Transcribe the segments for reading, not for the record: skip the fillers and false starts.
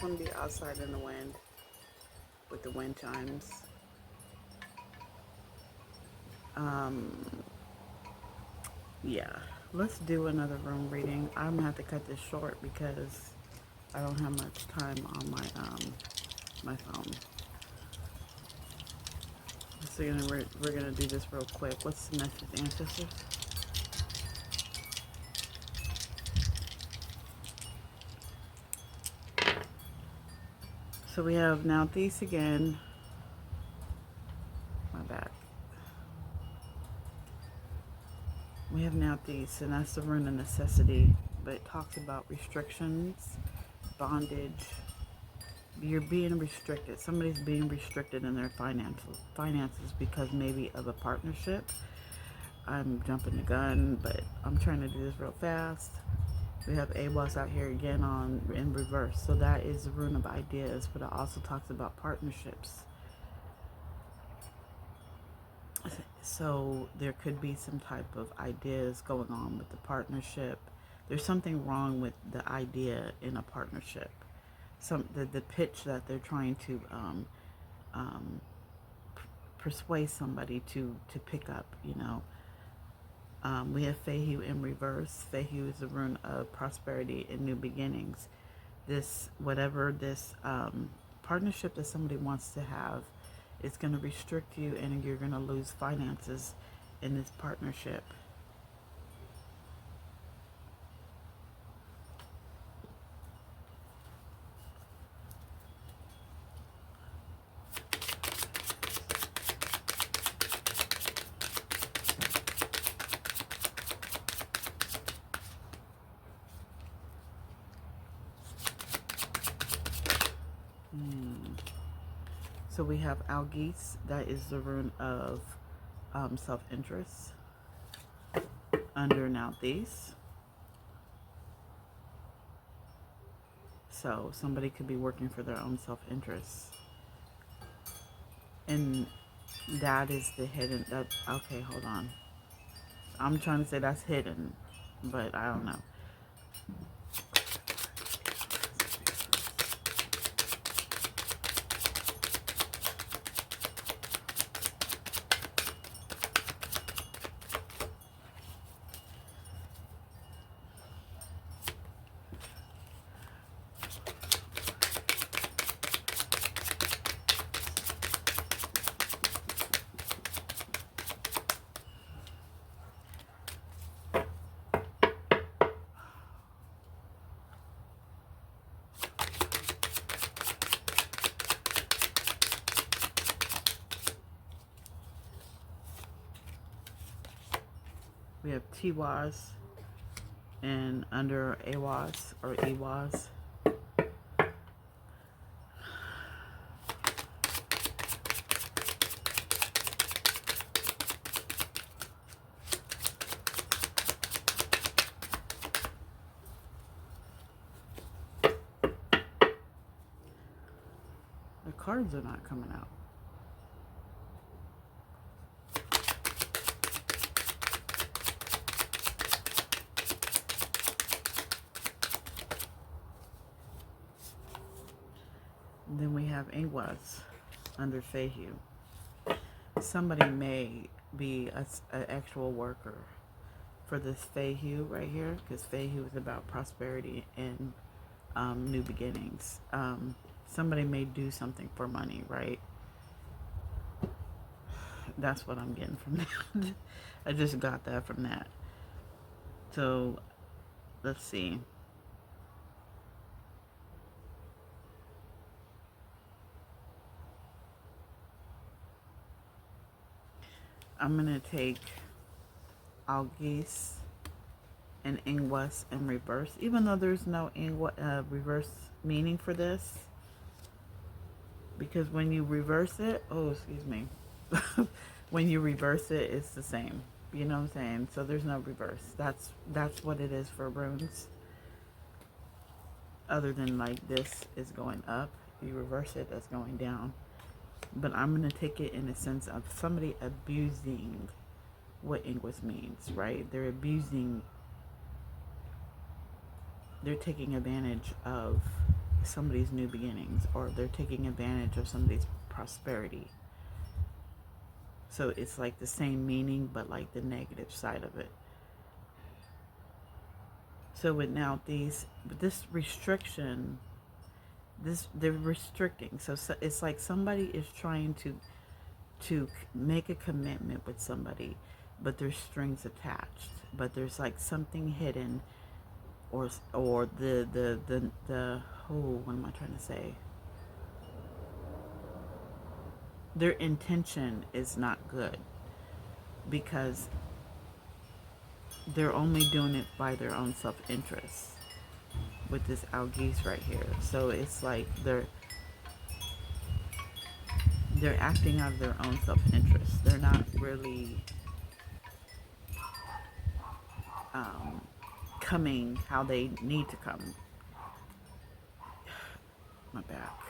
want to be outside in the wind with the wind chimes. Um, yeah, let's do another room reading. I'm gonna have to cut this short because I don't have much time on my phone. So we're gonna do this real quick. What's the message, ancestors? So we have now these again. My bad. We have now these, and that's the rune of necessity. But it talks about restrictions, bondage. You're being restricted. Somebody's being restricted in their finances because maybe of a partnership. I'm jumping the gun, but I'm trying to do this real fast. We have AWAS out here again on in reverse. So that is the rune of ideas, but it also talks about partnerships. So there could be some type of ideas going on with the partnership. There's something wrong with the idea in a partnership. The pitch that they're trying to um, persuade somebody to pick up. We have Fehu in reverse. Fehu is the rune of prosperity and new beginnings. Whatever this partnership that somebody wants to have, it's going to restrict you, and you're going to lose finances in this partnership. So we have Algis, that is the rune of self-interest under Nauthiz. So somebody could be working for their own self-interest. And that is the hidden, okay, hold on. I'm trying to say that's hidden, but I don't know. We have Tiwaz and under Awaz or Ewaz. The cards are not coming out. And then we have Ingwas under Fehu. Somebody may be an actual worker for this Fehu right here, because Fehu is about prosperity and new beginnings. Somebody may do something for money, right? That's what I'm getting from that. I just got that from that. So let's see. I'm going to take Algis and Ingwas in reverse, even though there's no reverse meaning for this. Because when you reverse it, oh, excuse me. When you reverse it, it's the same. You know what I'm saying? So there's no reverse. That's what it is for runes. Other than like this is going up, you reverse it, that's going down. But I'm going to take it in the sense of somebody abusing what Ingwas means, right? They're abusing, they're taking advantage of somebody's new beginnings, or they're taking advantage of somebody's prosperity. So it's like the same meaning, but like the negative side of it. So with now this restriction, they're restricting. So it's like somebody is trying to make a commitment with somebody, but there's strings attached. But there's like something hidden, or the what am I trying to say? Their intention is not good, because they're only doing it by their own self-interest with this Algiz right here. So it's like they're acting out of their own self-interest. They're not really coming how they need to come. My back.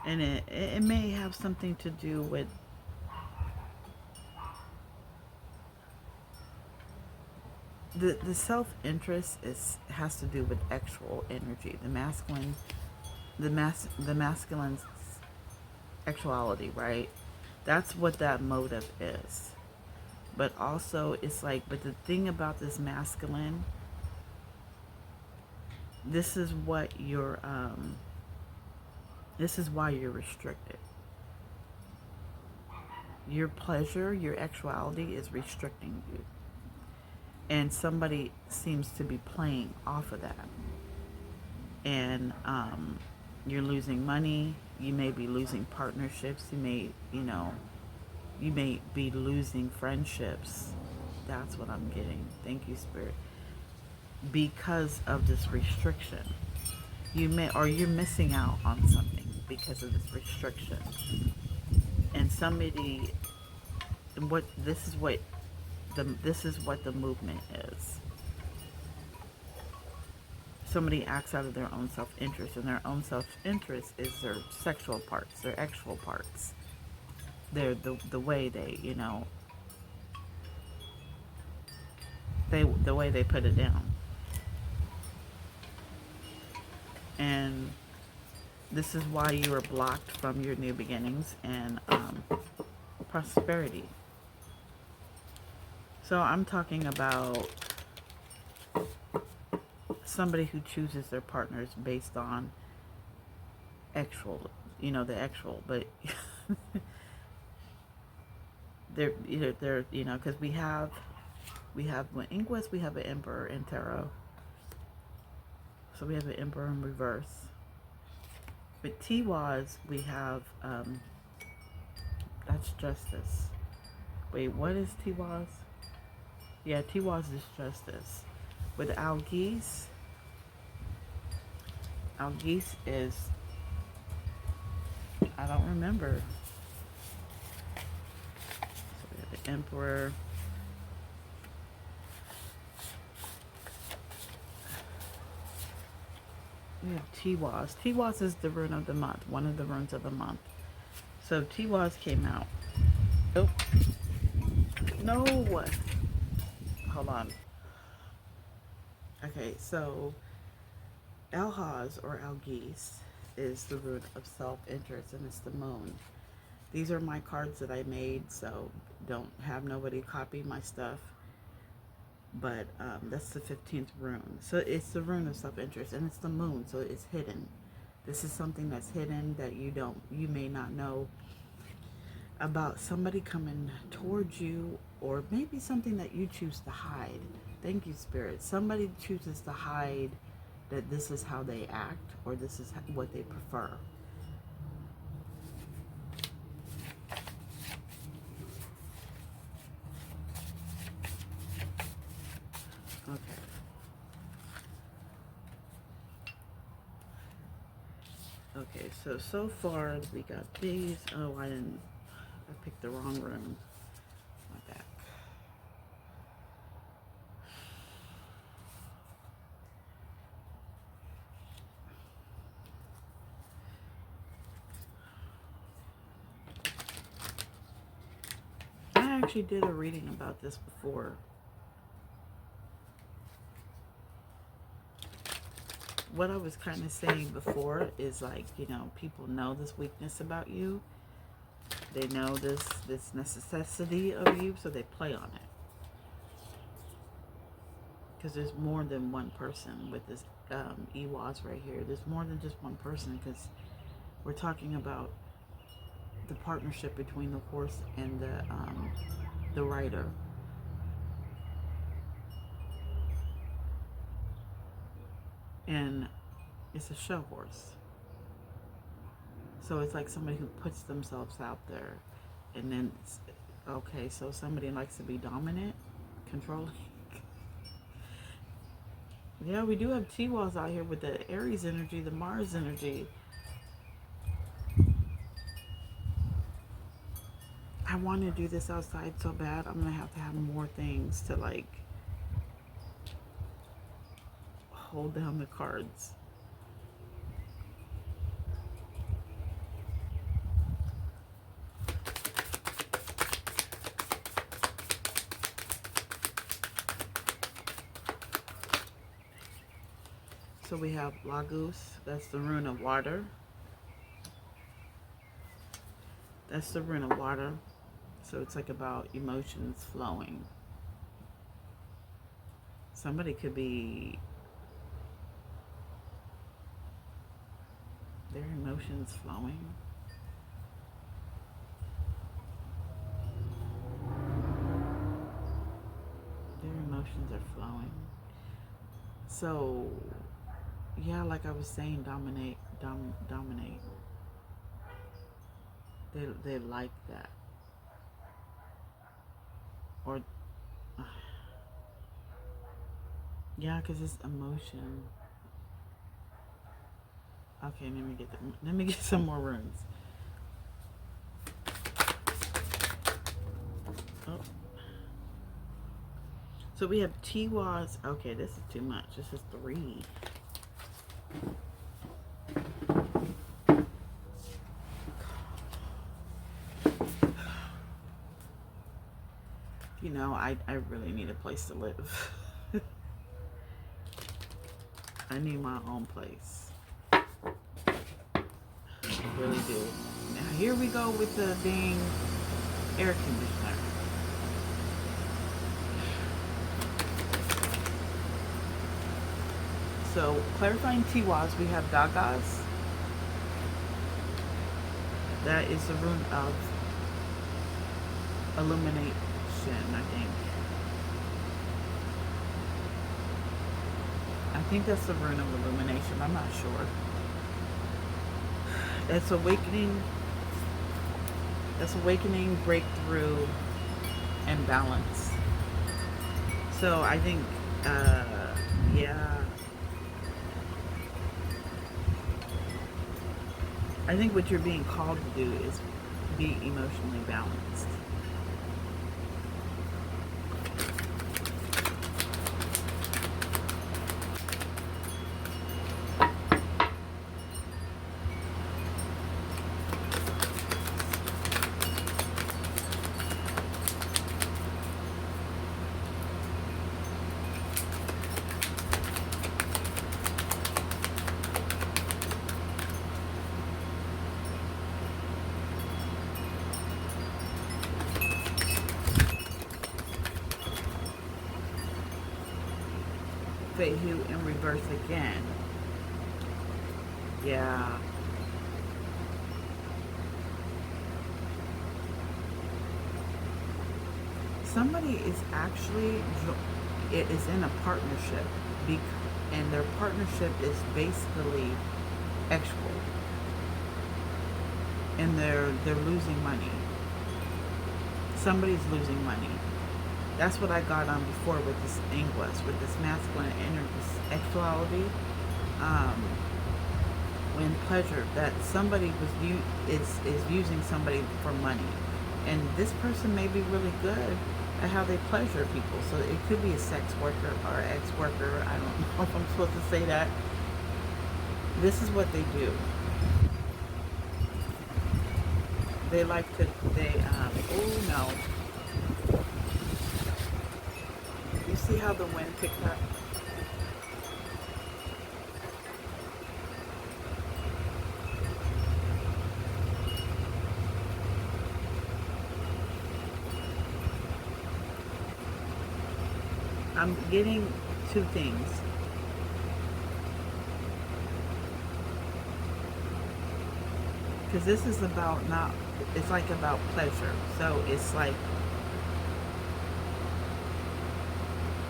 And it may have something to do with the self-interest has to do with actual energy, the masculine, the masculine actuality, right? That's what that motive is. But also it's like, but the thing about this masculine, this is what you're this is why you're restricted. Your pleasure, your actuality is restricting you. And somebody seems to be playing off of that. And you're losing money. You may be losing partnerships. You may be losing friendships. That's what I'm getting. Thank you, Spirit. Because of this restriction. You're missing out on something because of this restriction. And somebody, this is what the movement is. Somebody acts out of their own self-interest, and their own self-interest is their sexual parts, their actual parts. They're the way they, the way they put it down. And this is why you are blocked from your new beginnings and prosperity. So I'm talking about somebody who chooses their partners based on actual, the actual, but they're because we have with Inquest, we have an Emperor in Tarot. So we have an Emperor in reverse. With Tiwaz, we have that's Justice. Wait, what is Tiwaz? Yeah, Tiwaz is Justice. With Algiz is, I don't remember. So we have the Emperor. We have Tiwaz. Tiwaz is the rune of the month, one of the runes of the month. So Tiwaz came out. Oh, no. Hold on. Okay, so Alhaz or Algiz is the root of self-interest, and it's the moon. These are my cards that I made, so don't have nobody copy my stuff. But that's the 15th rune. So it's the rune of self-interest, and it's the moon, so it's hidden. This is something that's hidden that you may not know about, somebody coming towards you, or maybe something that you choose to hide. Thank you, Spirit. Somebody chooses to hide that this is how they act, or this is what they prefer. Okay, so far we got these. Oh, I picked the wrong room. My back. actually did a reading about this before. What I was kind of saying before is like, you know, people know this weakness about you. They know this necessity of you, so they play on it. Because there's more than one person with this Ehwaz right here. There's more than just one person, because we're talking about the partnership between the horse and the rider. And it's a show horse. So it's like somebody who puts themselves out there. And then, okay, so somebody likes to be dominant, controlling. Yeah, we do have T-Walls out here with the Aries energy, the Mars energy. I want to do this outside so bad. I'm going to have more things to like hold down the cards. So we have Lagos, that's the rune of water. That's the rune of water. So it's like about emotions flowing. Somebody could be, their emotions flowing. Their emotions are flowing. So, yeah, like I was saying, dominate. They like that. Or, yeah, because it's emotion. Okay, let me get some more runes. Oh. So we have T-Walls. Okay, this is too much. This is 3. You know, I really need a place to live. I need my own place. I really do. Now here we go with the dang air conditioner. So clarifying T-Walls, we have Dagas. That is the rune of illumination, I think. I think that's the rune of illumination. I'm not sure. That's awakening. That's awakening, breakthrough, and balance. So I think, yeah. I think what you're being called to do is be emotionally balanced. Fehu in reverse again. Yeah. Somebody is actually, it is in a partnership, and their partnership is basically equal, and they're losing money. Somebody's losing money. That's what I got on before with this Ingress, with this masculine energy, sexuality, when pleasure, that somebody is using somebody for money, and this person may be really good at how they pleasure people. So it could be a sex worker or ex-worker. I don't know if I'm supposed to say that. This is what they do. They like to, oh no. went and picked up. I'm getting two things. Because this is about not, it's like about pleasure. So it's like,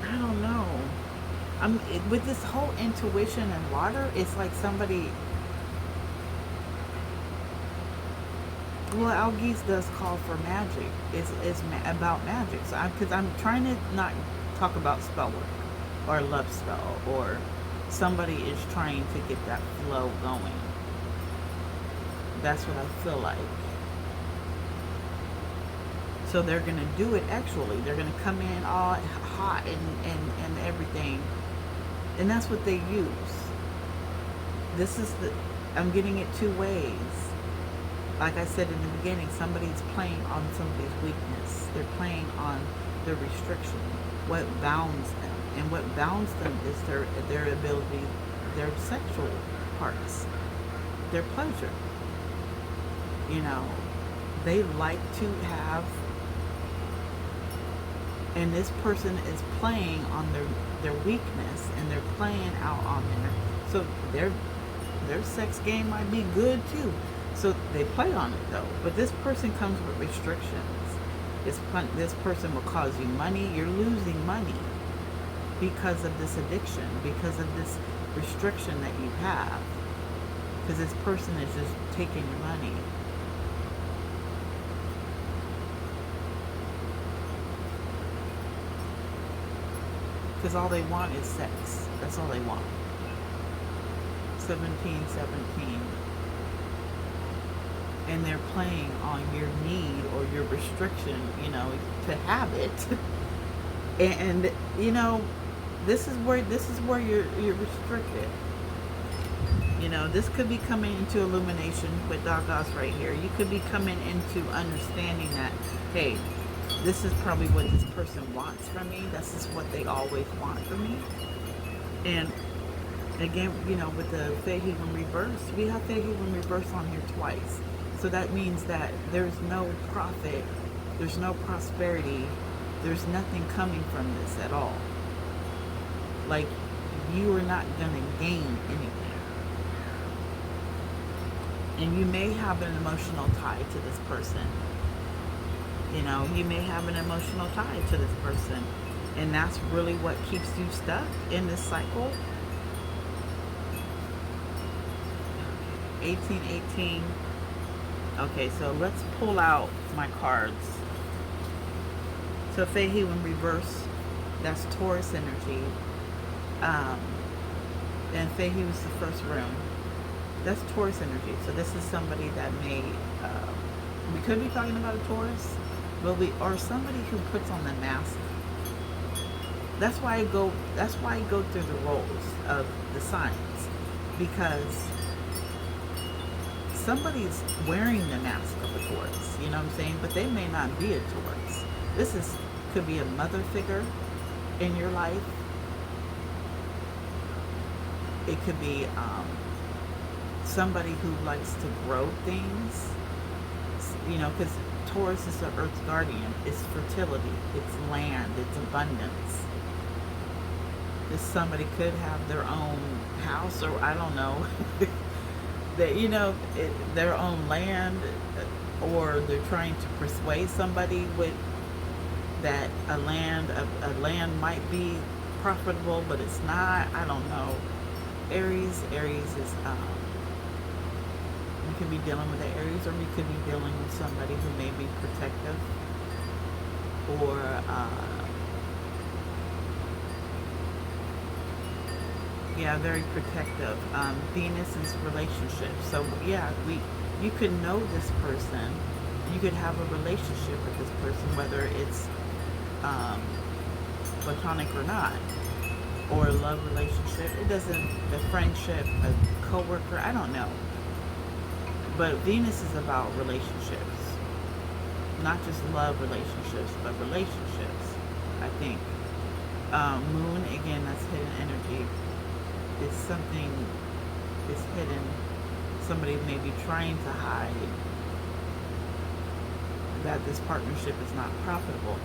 I don't know. With this whole intuition and water, it's like somebody, well, Algis does call for magic. About magic. So because I'm trying to not talk about spell work or love spell, or somebody is trying to get that flow going. That's what I feel like. So they're gonna do it actually. They're gonna come in all hot and everything. And that's what they use. I'm getting it two ways. Like I said in the beginning, somebody's playing on somebody's weakness. They're playing on their restriction, what bounds them. And what bounds them is their ability, their sexual parts, their pleasure. You know, they like to have, and this person is playing on their weakness, and they're playing out on so their sex game might be good too. So they play on it though. But this person comes with restrictions. This person will cause you money. You're losing money because of this addiction, because of this restriction that you have. Because this person is just taking your money. Because all they want is sex. That's all they want. 1717. And they're playing on your need or your restriction, you know, to have it. And you know, this is where you're restricted. You know, this could be coming into illumination with Dagos right here. You could be coming into understanding that, hey, this is probably what this person wants from me. This is what they always want from me. And again, you know, with the Feihegan reverse, we have Feihegan reverse on here twice. So that means that there's no profit, there's no prosperity, there's nothing coming from this at all. Like, you are not going to gain anything. And you may have an emotional tie to this person. You know, you may have an emotional tie to this person. And that's really what keeps you stuck in this cycle. 1818. Okay, so let's pull out my cards. So Feihegan reverse, that's Taurus energy. And Feihegan was the first room. That's Taurus energy. So this is somebody that may, we could be talking about a Taurus, but or somebody who puts on the mask. That's why I go through the roles of the signs, because somebody's wearing the mask of a Taurus, you know what I'm saying? But they may not be a Taurus. Could be a mother figure in your life. It could be somebody who likes to grow things, you know, because Taurus is the Earth's guardian. It's fertility, it's land, it's abundance. Somebody could have their own house, or I don't know, that, you know, their own land, or they're trying to persuade somebody with that a land might be profitable, but it's not. I don't know. Aries is we could be dealing with the Aries, or we could be dealing with somebody who may be protective, or yeah, very protective. Venus is relationships. So yeah, you could know this person. You could have a relationship with this person, whether it's platonic or not, or a love relationship. It doesn't, a friendship, a coworker, I don't know. But Venus is about relationships. Not just love relationships, but relationships, I think. Moon, again, that's hidden energy. It's something is hidden. Somebody may be trying to hide that this partnership is not profitable.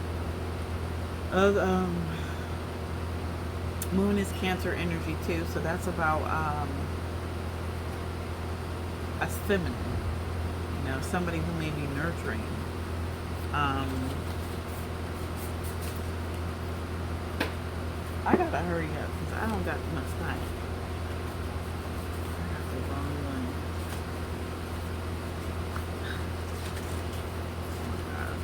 Uh, um, Moon is Cancer energy too, so that's about a feminine, somebody who may be nurturing. Um, I gotta hurry up because I don't got much time. I got the wrong one. Oh my God.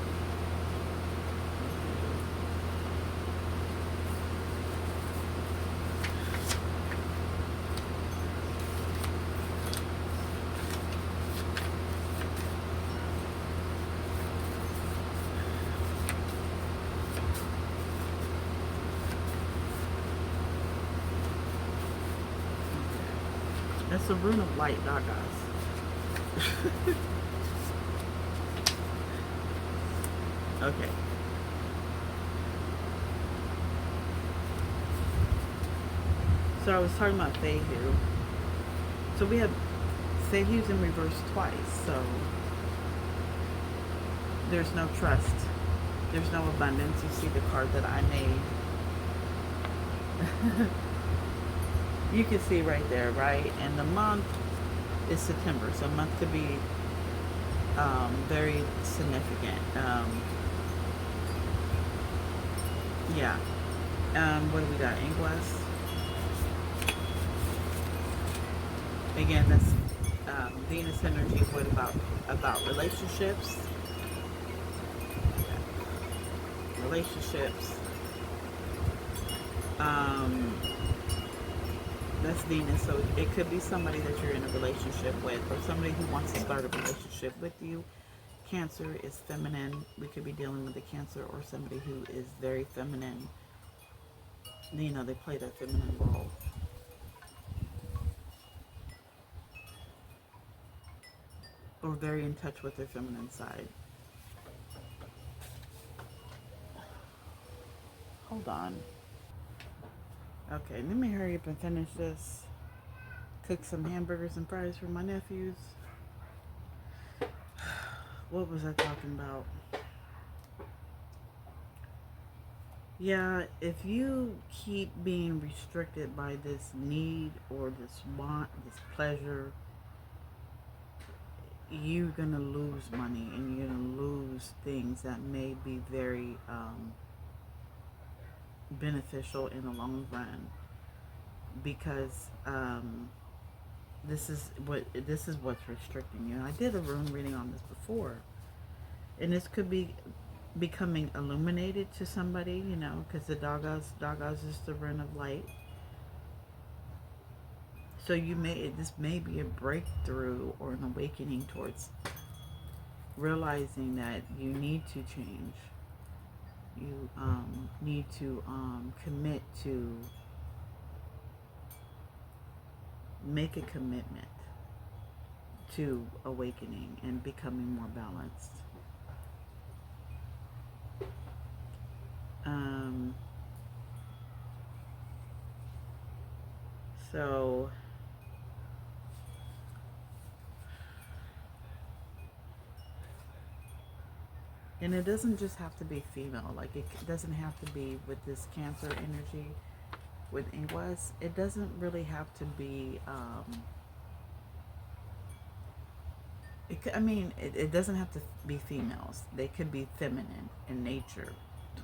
That's the rune of light, Dagas. Okay. So I was talking about Fehu. So we have Fehu's in reverse twice. So there's no trust. There's no abundance. You see the card that I made. You can see right there, right? And the month is September. So month could be very significant. Yeah. What do we got? Ingress. Again, that's Venus energy. What about relationships? Relationships. That's Venus, so it could be somebody that you're in a relationship with, or somebody who wants to start a relationship with you. Cancer is feminine. We could be dealing with a Cancer or somebody who is very feminine. They play that feminine role. Or very in touch with their feminine side. Hold on. Okay, let me hurry up and finish this. Cook some hamburgers and fries for my nephews. What was I talking about? Yeah, if you keep being restricted by this need or this want, this pleasure, you're going to lose money and you're going to lose things that may be very beneficial in the long run, because this is what's restricting you. And I did a room reading on this before, and this could be becoming illuminated to somebody, because the Dagas is the rune of light. So this may be a breakthrough or an awakening towards realizing that you need to change. You need to commit to make a commitment to awakening and becoming more balanced. So and it doesn't just have to be female. Like, it doesn't have to be with this Cancer energy with Ingress. It doesn't really have to be it doesn't have to be females. They could be feminine in nature.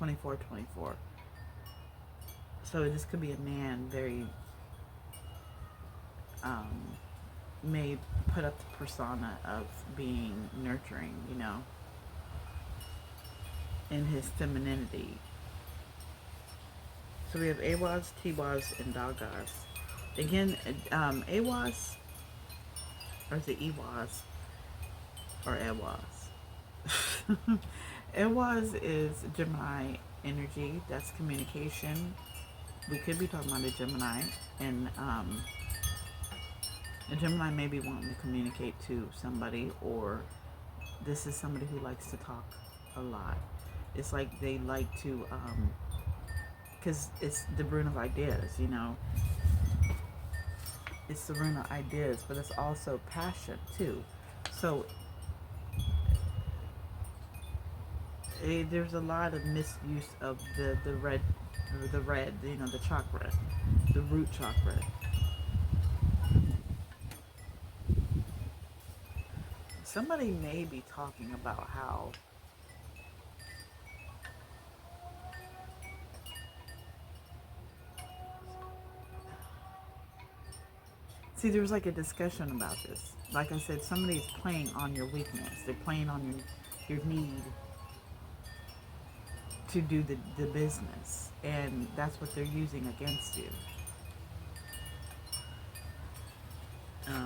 24/24. So this could be a man very may put up the persona of being nurturing, in his femininity. So we have Awaz, Tiwaz, and Dagas. Again, Awaz, or is it Ewaz, or Awaz? Awaz is Gemini energy. That's communication. We could be talking about a Gemini, and a Gemini may be wanting to communicate to somebody, or this is somebody who likes to talk a lot. It's like they like to because it's the rune of ideas, it's the rune of ideas, but it's also passion too. So there's a lot of misuse of the red, the chakra, the root chakra. Somebody may be talking about how, see, there's like a discussion about this. Like I said, somebody's playing on your weakness. They're playing on your need to do the business, and that's what they're using against you.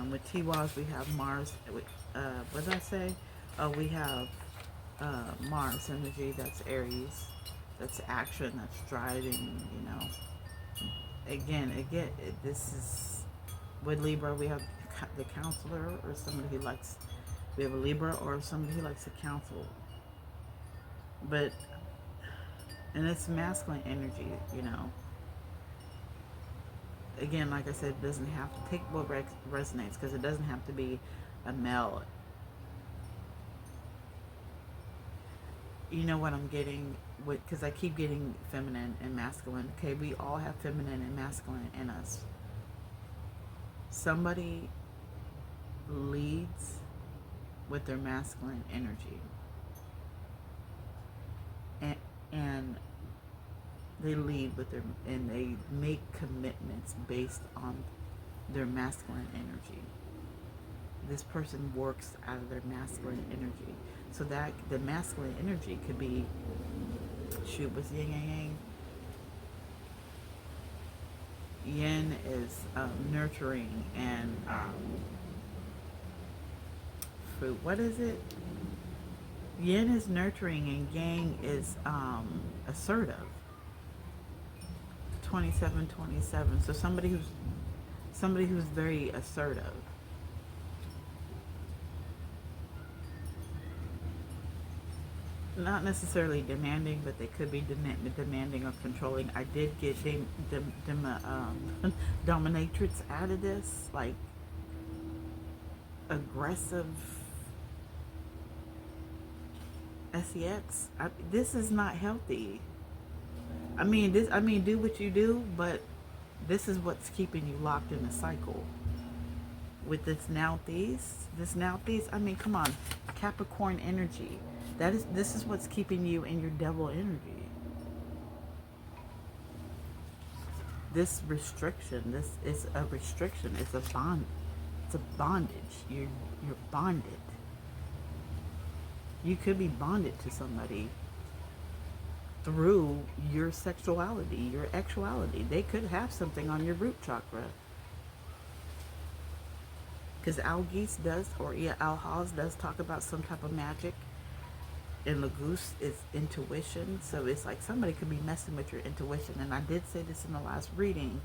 With T-Waz, we have Mars. What did I say? Oh, we have Mars energy. That's Aries. That's action. That's driving. Again, this is with Libra. We have the counselor, or somebody who likes. We have a Libra or somebody who likes to counsel. But and it's masculine energy. Again, like I said, it doesn't have to take what resonates, because it doesn't have to be a male. You know what I'm getting with, because I keep getting feminine and masculine. Okay, we all have feminine and masculine in us. Somebody leads with their masculine energy, and they lead with and they make commitments based on their masculine energy. This person works out of their masculine energy. So that the masculine energy could be, shoot, what's yin yang yang? Yin is nurturing and fruit. What is it? Yin is nurturing and yang is assertive. 2727. So somebody who's very assertive. Not necessarily demanding, but they could be demanding or controlling. I did get dominatrix out of this, like aggressive sex. This is not healthy. Do what you do, but this is what's keeping you locked in a cycle. With this now these, come on, Capricorn energy. This is what's keeping you in your devil energy. This restriction, this is a restriction. It's a bond. It's a bondage. You're bonded. You could be bonded to somebody through your sexuality, your actuality. They could have something on your root chakra. Because Algiz does, or Alhaz does talk about some type of magic. And Laguz is intuition. So it's like somebody could be messing with your intuition. And I did say this in the last reading,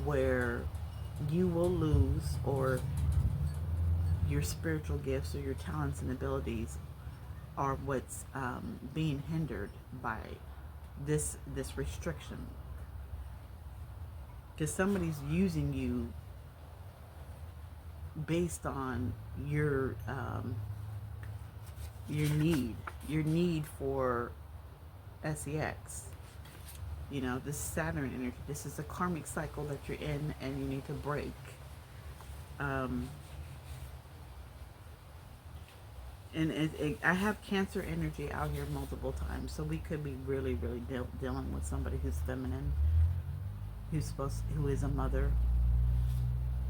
where you will lose, or your spiritual gifts or your talents and abilities are what's being hindered by this restriction. Because somebody's using you based on your need for sex. This Saturn energy. This is a karmic cycle that you're in, and you need to break. And I have Cancer energy out here multiple times, so we could be really, really dealing with somebody who's feminine, who is a mother,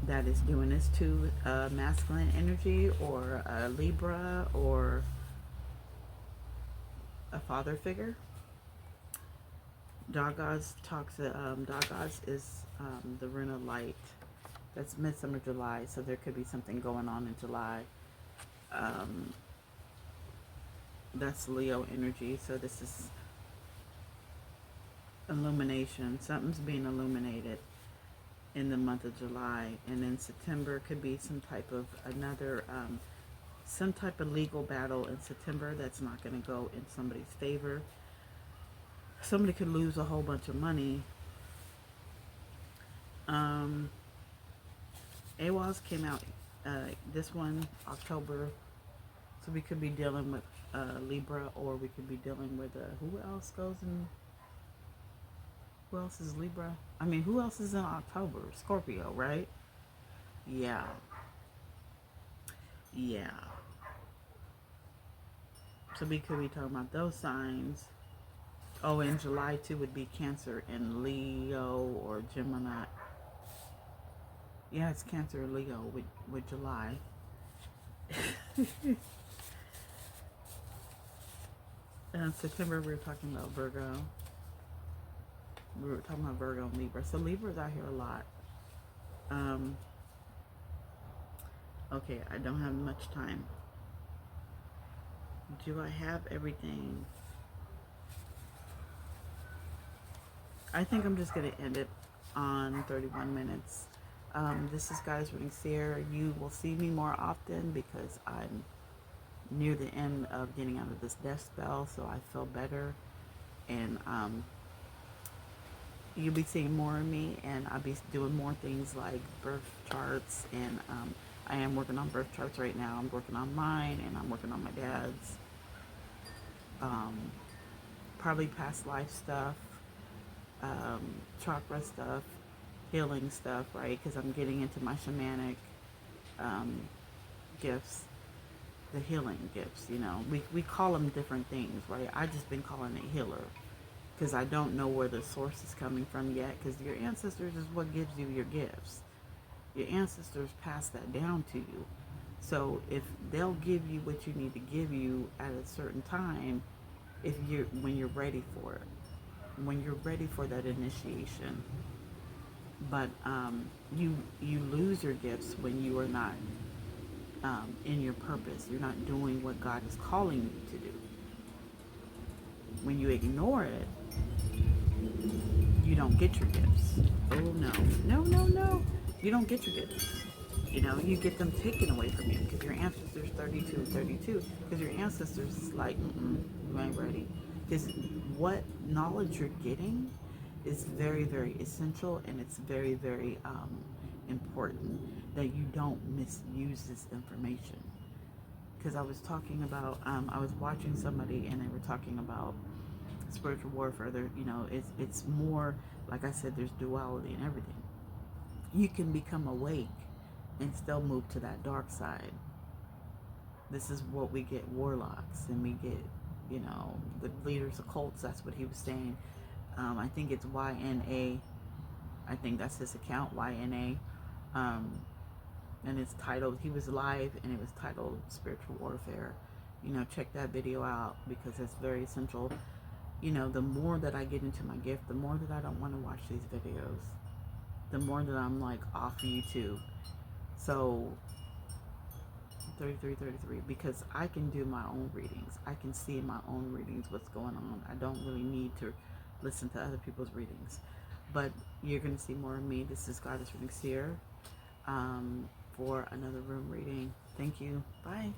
that is doing this to masculine energy, or a Libra, or a father figure. Dagaz is the rune of light. That's midsummer July, so there could be something going on in July. That's Leo energy, so this is illumination. Something's being illuminated in the month of July. And then September could be some type of legal battle in September that's not going to go in somebody's favor. Somebody could lose a whole bunch of money. Um, AWOS came out this one, October. So we could be dealing with Libra, or we could be dealing with who else goes in? Who else is Libra? I mean, who else is in October? Scorpio, right? Yeah, yeah. So we could be talking about those signs. Oh, in July too would be Cancer and Leo or Gemini. Yeah, it's Cancer or Leo with July. And September we were talking about Virgo. We were talking about Virgo and Libra. So Libra's out here a lot. Um, okay, I don't have much time. Do I have everything? I think I'm just going to end it on 31 minutes. This is Goddess Reading Seer. You will see me more often because I'm near the end of getting out of this death spell, so I feel better. And you'll be seeing more of me, and I'll be doing more things like birth charts. And I am working on birth charts right now. I'm working on mine, and I'm working on my dad's. Probably past life stuff, chakra stuff, healing stuff, right? Because I'm getting into my shamanic gifts, the healing gifts. You know, we call them different things, right? I just been calling it healer because I don't know where the source is coming from yet. Because your ancestors is what gives you your gifts. Your ancestors pass that down to you. So if they'll give you what you need to give you at a certain time, when you're ready for it, when you're ready for that initiation. But you lose your gifts when you are not in your purpose. You're not doing what God is calling you to do. When you ignore it, you don't get your gifts. Oh no, no, no, no! You don't get your gifts. You know, you get them taken away from you because your ancestors 32. Because your ancestors is like, you ain't ready. Because what knowledge you're getting is very, very essential, and it's very, very important that you don't misuse this information. Because I was talking about, I was watching somebody, and they were talking about spiritual warfare. You know, it's more, like I said, there's duality in everything. You can become awake and still move to that dark side. This is what we get, warlocks, and we get, you know, the leaders of cults. That's what he was saying. I think it's YNA. I think that's his account, YNA. And it's titled, he was live, and it was titled Spiritual Warfare. You know, check that video out because it's very essential. You know, the more that I get into my gift, the more that I don't want to watch these videos, the more that I'm like off YouTube. So 33, because I can do my own readings. I can see in my own readings what's going on. I don't really need to listen to other people's readings. But you're going to see more of me. This is Goddess Reading Seer for another room reading. Thank you. Bye.